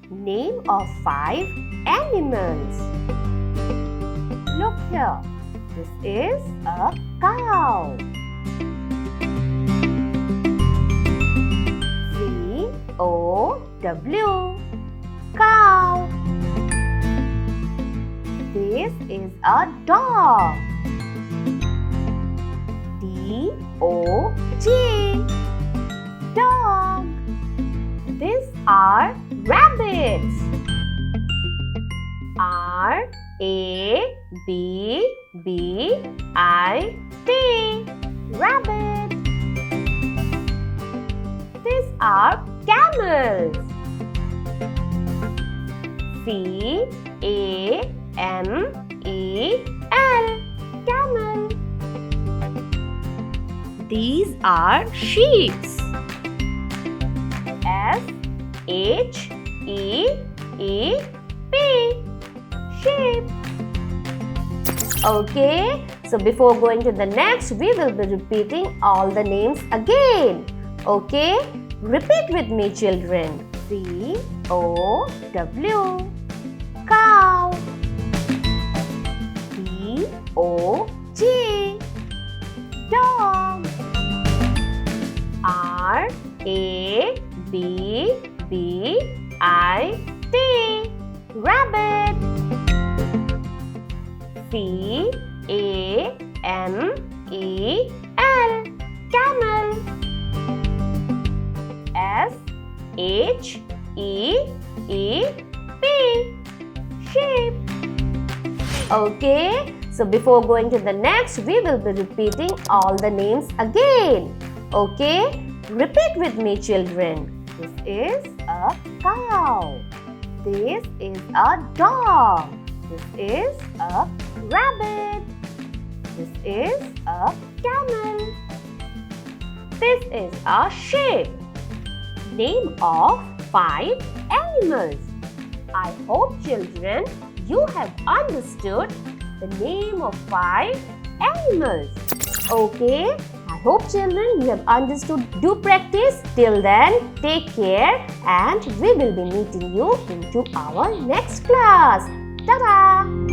Name of 5 animals. Look here. This is a cow. C-O-W. Cow. This is a dog. D-O-G. Dog. These are rabbits. R-A-B-B-I-T. Rabbit. These are camels. C-A-M-E-L. Camel. These are sheep. S-H-E-E-P. Sheep. Okay, so before going to the next, we will be repeating all the names again. Okay, repeat with me, children. C-O-W. Cow. D-O-G. Dog. R-A-B-B-I-T. Rabbit. C-A-M-E-L. Camel. S-H-E-E-P. Sheep. Okay, so before going to the next, we will be repeating all the names again. Okay, repeat with me, children. This is a cow. This is a dog. This is a rabbit. This is a camel. This is a sheep. Name of 5 animals. I hope, children, you have understood the name of 5 animals. Okay, I hope, children, you have understood. Do practice. Till then, take care and we will be meeting you into our next class. Ta-da!